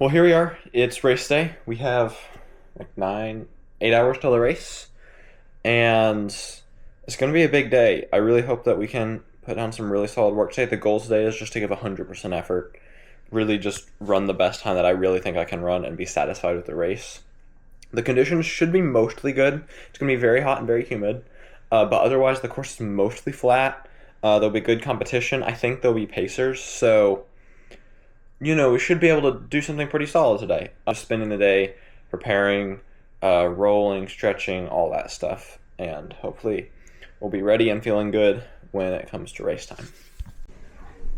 Well, here we are. It's race day. We have like 8 hours till the race, and it's going to be a big day. I really hope that we can put down some really solid work today. The goal today is just to give 100% effort, really just run the best time that I really think I can run and be satisfied with the race. The conditions should be mostly good. It's going to be very hot and very humid, but otherwise the course is mostly flat. There'll be good competition. I think there'll be pacers, so we should be able to do something pretty solid today. I'm spending the day preparing, rolling, stretching, all that stuff, and hopefully we'll be ready and feeling good when it comes to race time.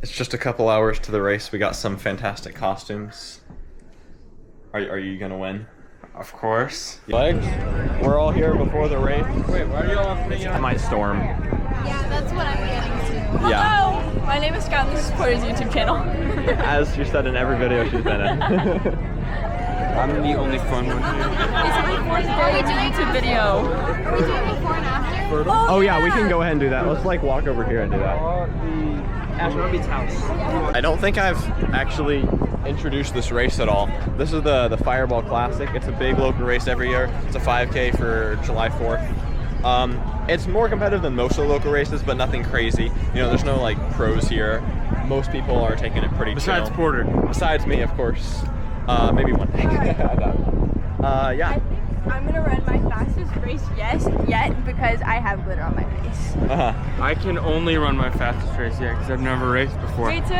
It's just a couple hours to the race. We got some fantastic costumes. Are you gonna win? Of course. Legs? We're all here before the race. Wait, why are you all putting I might storm. Yeah, that's what I'm getting to. Yeah. Hello! My name is Scott and this is Porter's YouTube channel. As she said in every video she's been in. I'm the only fun one here. It's my fourth day to YouTube video. Are we doing before and after? Oh yeah, we can go ahead and do that. Let's like walk over here and do that. Astronaut Beats house. I don't think I've actually introduced this race at all. This is the Fireball Classic. It's a big local race every year. It's a 5K for July 4th. It's more competitive than most of the local races, but nothing crazy. There's no like pros here. Most people are taking it pretty Besides chill. Porter. Besides me, of course. Maybe one day. Yeah. I'm gonna run my fastest race yet because I have glitter on my face. I can only run my fastest race yet because I've never raced before. Me too.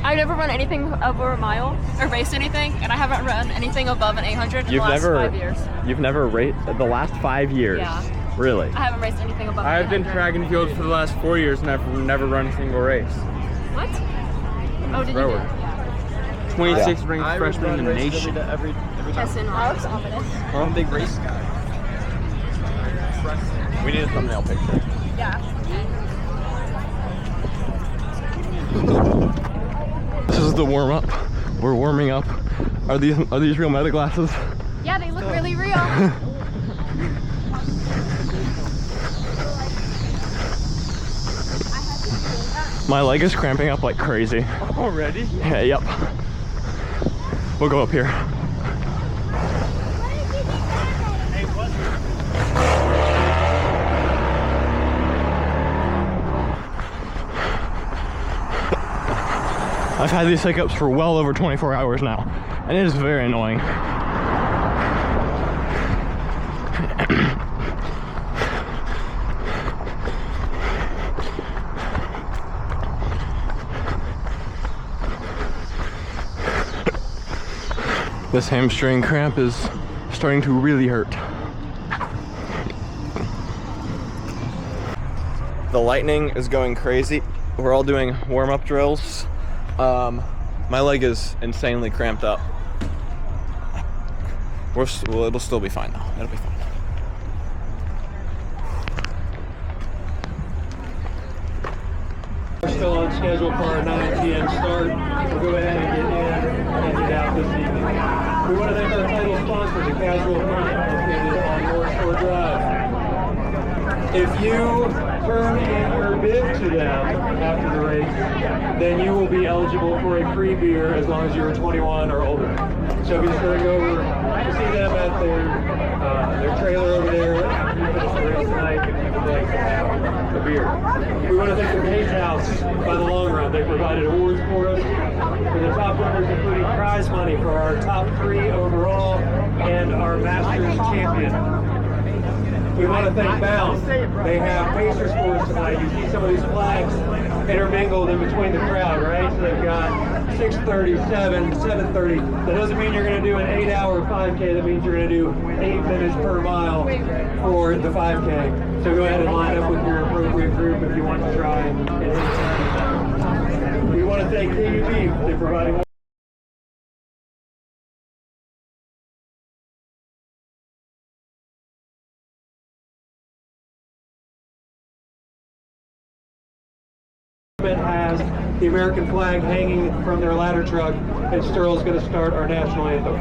I've never run anything over a mile or raced anything, and I haven't run anything above an 800 in the last 5 years. You've never raced the last 5 years? Yeah. Really? I haven't raced anything above. I've been 800. track and field for the last 4 years and I've never run a single race. What? Oh, did you? Rower. Yeah. 26th ranked freshman in the nation. Yes, and that looks ominous. I'm a big race guy. We need a thumbnail picture. Yeah. This is the warm up. We're warming up. Are these real meta glasses? Yeah, they look really real. My leg is cramping up like crazy. Already? Yeah, yep. We'll go up here. I've had these hiccups for well over 24 hours now, and it is very annoying. This hamstring cramp is starting to really hurt. The lightning is going crazy. We're all doing warm-up drills. My leg is insanely cramped up. It'll still be fine though. It'll be fine. We're still on schedule for our 9 p.m. start. We'll go ahead and get in and get out this evening. We want to thank our title sponsor, the Casual Front, located on North Shore Drive. If you turn in your bid to them after the race, then you will be eligible for a free beer as long as you're 21 or older. So be sure to go over to see them at their trailer over there after you finish the race tonight if you would like to have a beer. We want to thank the Pace House by the long run. They provided awards for us for the top winners, including prize money for our top 3 overall and our Masters champion. We want to thank Bound. They have Pacers for us tonight. You see some of these flags intermingled in between the crowd, right? So they've got 6:30, 7:30. That doesn't mean you're going to do an 8-hour 5K. That means you're going to do 8 minutes per mile for the 5K. So go ahead and line up with your appropriate group if you want to try and hit time. We want to thank KUB. They're providing has the American flag hanging from their ladder truck, and Sterl's going to start our national anthem.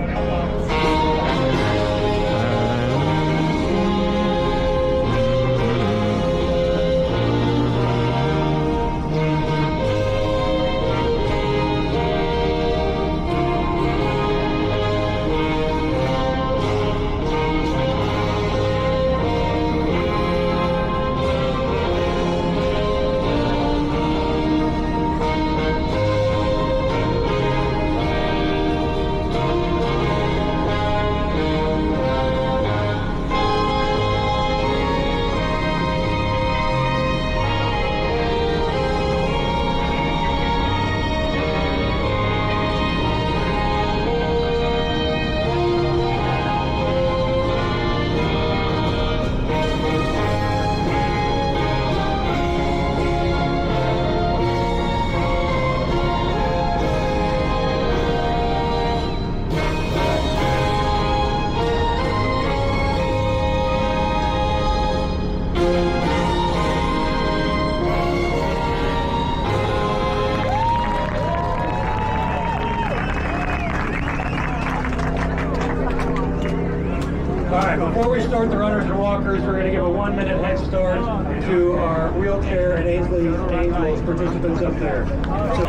right, before we start the runners and walkers, we're going to give a 1-minute head start to our wheelchair and Ainsley's Angels participants up there. So,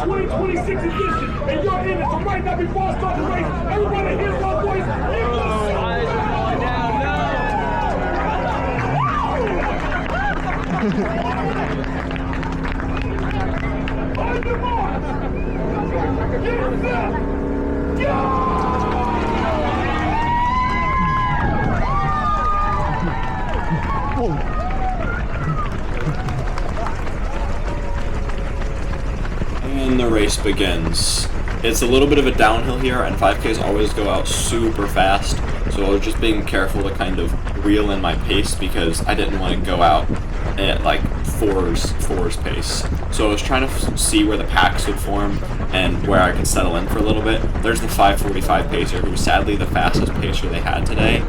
2026 edition, and you're in it, so right now before I start the race, everybody hear my voice. On the mark! Get set! Go! And the race begins. It's a little bit of a downhill here, and 5Ks always go out super fast, so I was just being careful to kind of reel in my pace because I didn't want to go out at like fours pace. So I was trying to see where the packs would form and where I could settle in for a little bit. There's the 5:45 pacer, who was sadly the fastest pacer they had today.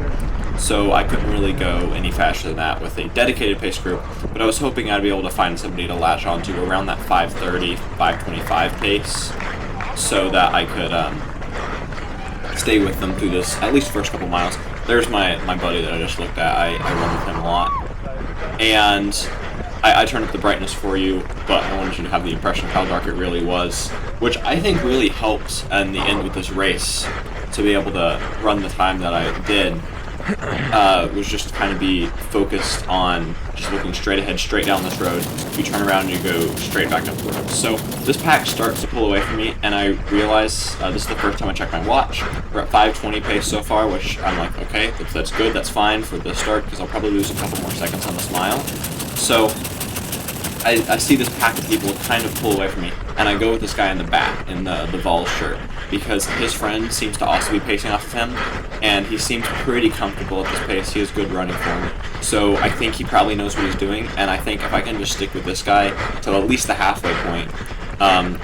So I couldn't really go any faster than that with a dedicated pace group, but I was hoping I'd be able to find somebody to latch onto around that 5:30, 5:25 pace, so that I could stay with them through this, at least first couple miles. There's my buddy that I just looked at. I run with him a lot. And I turned up the brightness for you, but I wanted you to have the impression of how dark it really was, which I think really helped in the end with this race to be able to run the time that I did. Was just to kind of be focused on just looking straight ahead, straight down this road. You turn around and you go straight back up the road. So this pack starts to pull away from me, and I realize this is the first time I check my watch. We're at 5:20 pace so far, which I'm like, okay, that's good, that's fine for the start, because I'll probably lose a couple more seconds on this mile. So I see this pack of people kind of pull away from me, and I go with this guy in the back in the Vols shirt, because his friend seems to also be pacing off of him, and he seems pretty comfortable at this pace. He has good running form, so I think he probably knows what he's doing, and I think if I can just stick with this guy till at least the halfway point,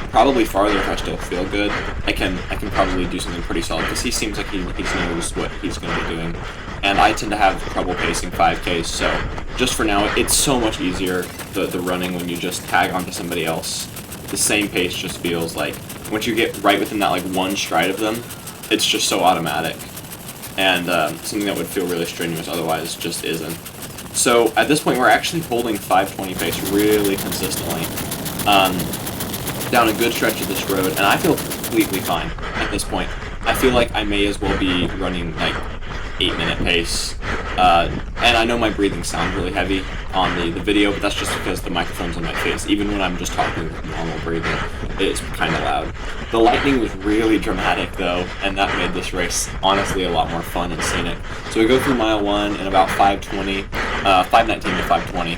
probably farther if I still feel good, I can probably do something pretty solid, because he seems like he knows what he's going to be doing, and I tend to have trouble pacing 5Ks, so just for now, it's so much easier, the running, when you just tag onto somebody else. The same pace just feels like, once you get right within that like one stride of them, it's just so automatic, and something that would feel really strenuous otherwise just isn't. So at this point, we're actually holding 5:20 pace really consistently down a good stretch of this road, and I feel completely fine at this point. I feel like I may as well be running like 8-minute pace, and I know my breathing sounds really heavy on the video, but that's just because the microphone's in my face. Even when I'm just talking with normal breathing, it's kind of loud. The lightning was really dramatic though, and that made this race honestly a lot more fun and scenic. So we go through mile 1 in about 5:19 to 5:20,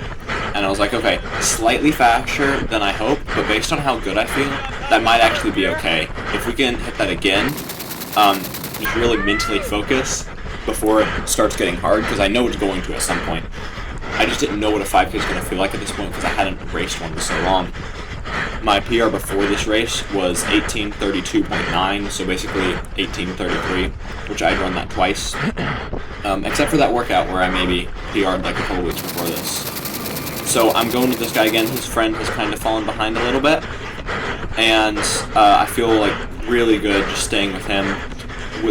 and I was like, okay, slightly faster than I hope, but based on how good I feel, that might actually be okay. If we can hit that again, just really mentally focus before it starts getting hard, because I know it's going to at some point. I just didn't know what a 5K is going to feel like at this point because I hadn't raced one for so long. My PR before this race was 18:32.9, so basically 18:33, which I'd run that twice. Except for that workout where I maybe PR'd like a couple weeks before this. So I'm going with this guy again. His friend has kind of fallen behind a little bit, and I feel like really good just staying with him.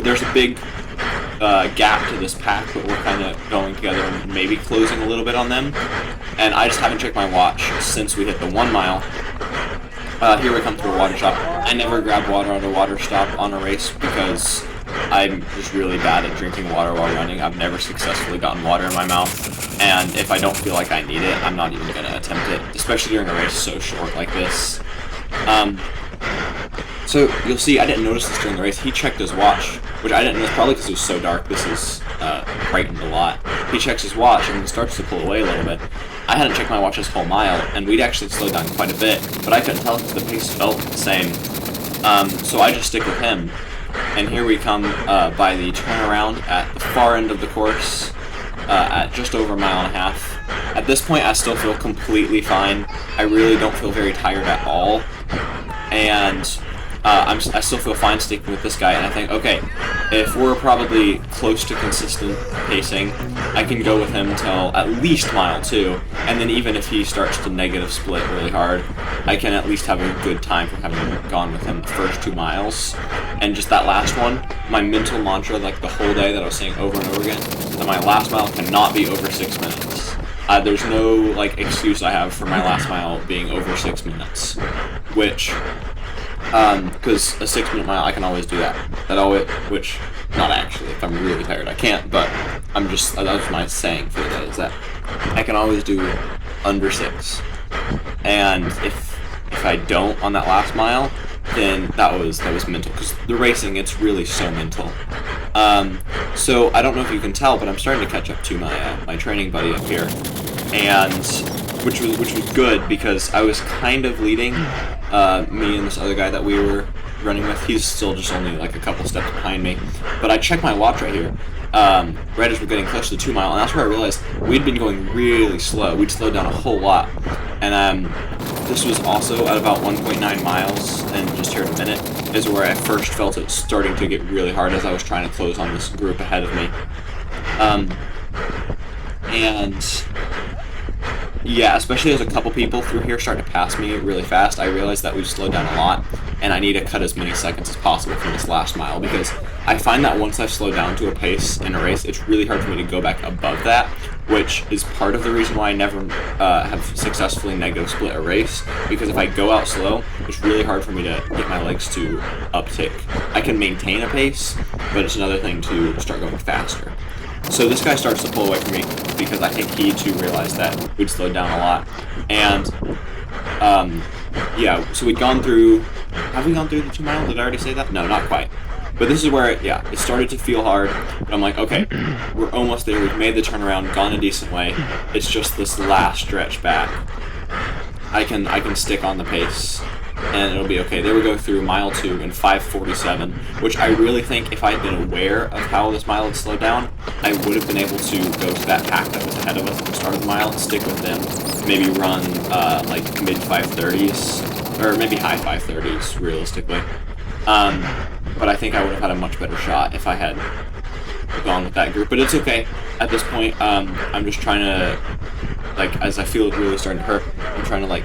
There's a big gap to this pack, but we're kind of going together and maybe closing a little bit on them. And I just haven't checked my watch since we hit the 1 mile. Here we come to a water stop. I never grab water at a water stop on a race because I'm just really bad at drinking water while running. I've never successfully gotten water in my mouth, and if I don't feel like I need it, I'm not even going to attempt it, especially during a race so short like this. So you'll see, I didn't notice this during the race. He checked his watch, which I didn't notice, probably because it was so dark. This is brightened a lot. He checks his watch and he starts to pull away a little bit. I hadn't checked my watch this whole mile, and we'd actually slowed down quite a bit, but I couldn't tell if the pace felt the same. So I just stick with him. And here we come by the turnaround at the far end of the course at just over 1.5 miles. At this point, I still feel completely fine. I really don't feel very tired at all. And I still feel fine sticking with this guy, and I think, okay, if we're probably close to consistent pacing, I can go with him until at least mile 2, and then even if he starts to negative split really hard, I can at least have a good time for having gone with him the first 2 miles. And just that last one, my mental mantra, like the whole day that I was saying over and over again, that my last mile cannot be over 6 minutes. There's no like excuse I have for my last mile being over 6 minutes, which, because a 6-minute mile I can always do that. Which not actually. If I'm really tired, I can't. But that's my saying for the day is that I can always do under 6. And if I don't on that last mile, then that was mental, because the racing, it's really so mental. So I don't know if you can tell, but I'm starting to catch up to my training buddy up here, and which was good, because I was kind of leading me and this other guy that we were running with. He's still just only like a couple steps behind me, but I checked my watch right here right as we're getting close to the 2 mile, and that's where I realized we'd been going really slow. We'd slowed down a whole lot, and this was also at about 1.9 miles, and just here in a minute is where I first felt it starting to get really hard as I was trying to close on this group ahead of me. And yeah, especially as a couple people through here started to pass me really fast, I realized that we've slowed down a lot, and I need to cut as many seconds as possible from this last mile, because I find that once I've slowed down to a pace in a race, it's really hard for me to go back above that, which is part of the reason why I never have successfully negative split a race, because if I go out slow, it's really hard for me to get my legs to uptick. I can maintain a pace, but it's another thing to start going faster. So this guy starts to pull away from me, because I think he too realized that we'd slowed down a lot. And yeah, so we'd gone through, have we gone through the 2 mile? Did I already say that? No, not quite. But this is where, it started to feel hard, but I'm like, okay, we're almost there, we've made the turnaround, gone a decent way, it's just this last stretch back. I can stick on the pace, and it'll be okay. There we go through mile 2 in 5:47, which I really think if I had been aware of how this mile had slowed down, I would have been able to go to that pack that was ahead of us at the start of the mile and stick with them, maybe run like mid 5:30s, or maybe high 5:30s, realistically. But I think I would have had a much better shot if I had gone with that group. But it's okay. At this point, I'm just trying to, like, as I feel it really starting to hurt, I'm trying to, like,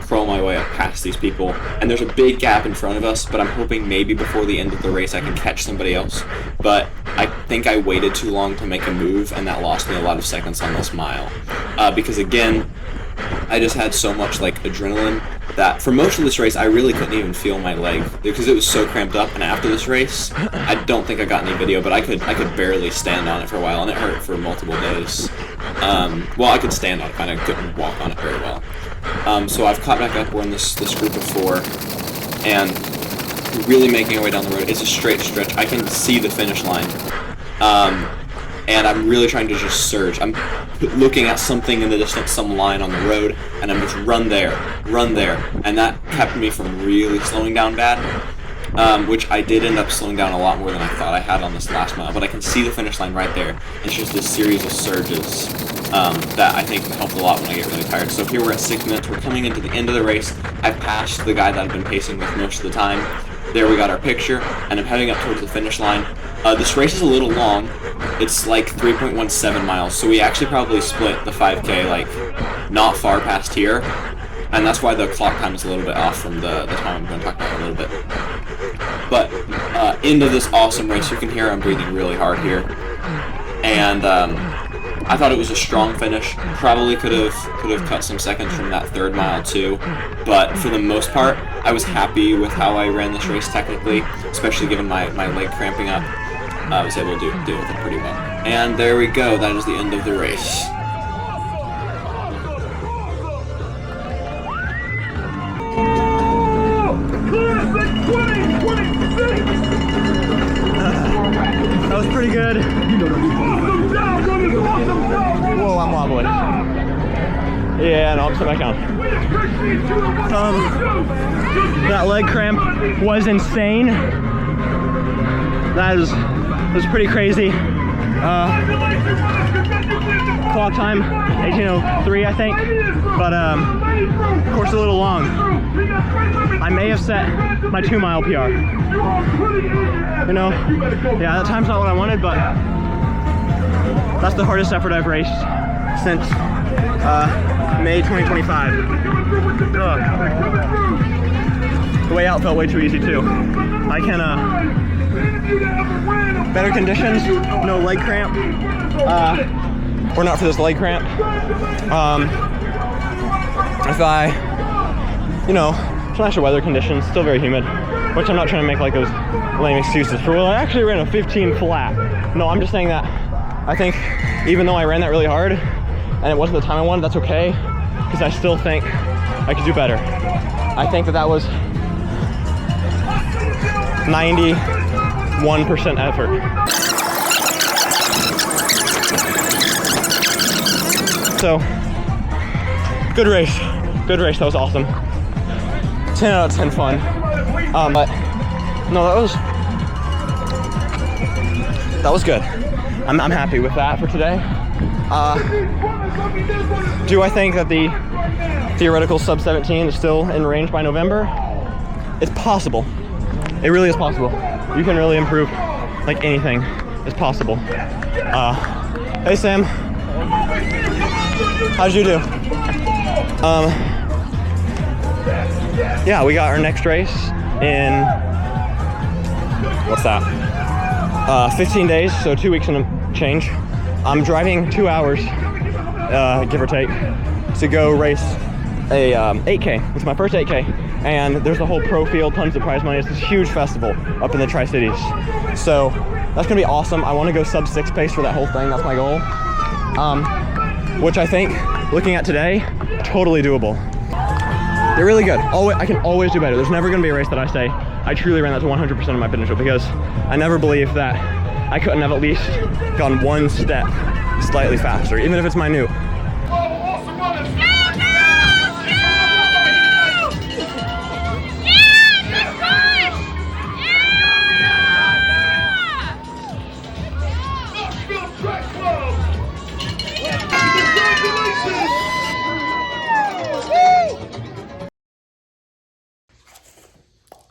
crawl my way up past these people. And there's a big gap in front of us, but I'm hoping maybe before the end of the race I can catch somebody else. But I think I waited too long to make a move, and that lost me a lot of seconds on this mile. Because, again, I just had so much, like, adrenaline that for most of this race I really couldn't even feel my leg, because it was so cramped up. And after this race, I don't think I got any video, but I could barely stand on it for a while, and it hurt for multiple days. Well, I could stand on it, kind of couldn't walk on it very well. So I've caught back up. We're in this group of 4, and really making our way down the road. It's a straight stretch. I can see the finish line, and I'm really trying to just surge. I'm looking at something in the distance, some line on the road, and I'm just run there, and that kept me from really slowing down bad, which I did end up slowing down a lot more than I thought I had on this last mile, but I can see the finish line right there. It's just this series of surges that I think helped a lot when I get really tired. So here we're at 6 minutes, we're coming into the end of the race. I've passed the guy that I've been pacing with most of the time. There we got our picture, and I'm heading up towards the finish line. This race is a little long. It's like 3.17 miles, so we actually probably split the 5K like not far past here, and that's why the clock time is a little bit off from the time I'm going to talk about in a little bit. But into this awesome race, you can hear I'm breathing really hard here, and I thought it was a strong finish. Probably could have cut some seconds from that 3rd mile too, but for the most part, I was happy with how I ran this race technically, especially given my leg cramping up. I was able to deal with it pretty well. And there we go. That is the end of the race. That was pretty good. Whoa, I'm wobbling. Yeah, no, I'm sitting back down. That leg cramp was insane. That was pretty crazy. Clock time 18:03, I think, but of course a little long. I may have set my 2-mile PR. You know, yeah, that time's not what I wanted, but that's the hardest effort I've raced since May 2025. Ugh. The way out felt way too easy too. I can, better conditions, no leg cramp. Or not for this leg cramp. If I, you know, nicer weather conditions, still very humid, which I'm not trying to make like those lame excuses for, well, I actually ran a 15 flat. No, I'm just saying that I think even though I ran that really hard and it wasn't the time I wanted, that's okay, because I still think I could do better. I think that was 91% effort. So, good race, that was awesome. 10 out of 10 fun. But no, that was good. I'm happy with that for today. Do I think that the theoretical sub 17 is still in range by November? It's possible. It really is possible. You can really improve, like anything is possible. Hey Sam, how'd you do? Yeah, we got our next race in, what's that? 15 days, so 2 weeks and a change. I'm driving 2 hours, give or take, to go race a 8K. It's my first 8K, and there's the whole pro field, tons of prize money. It's this huge festival up in the Tri-Cities. So that's gonna be awesome. I wanna go sub 6 pace for that whole thing, that's my goal. Which I think, looking at today, totally doable. They're really good. I can always do better. There's never gonna be a race that I say, I truly ran that to 100% of my potential, because I never believe that I couldn't have at least gone one step slightly faster, even if it's minute.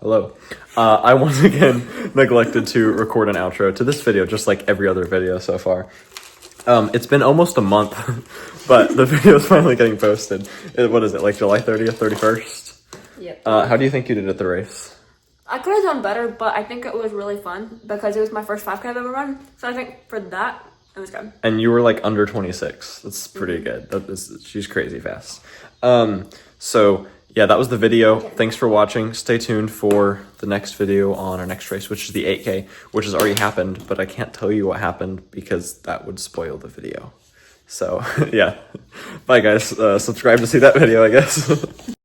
Hello. I once again neglected to record an outro to this video, just like every other video so far. It's been almost a month, but the video is finally getting posted. What is it, like July 30th, 31st? Yep. How do you think you did at the race? I could have done better, but I think it was really fun because it was my first 5K I've ever run. So I think for that, it was good. And you were like under 26. That's pretty good. She's crazy fast. So yeah, that was the video. Thanks for watching. Stay tuned for the next video on our next race, which is the 8K, which has already happened, but I can't tell you what happened because that would spoil the video. So yeah, bye guys. Subscribe to see that video, I guess.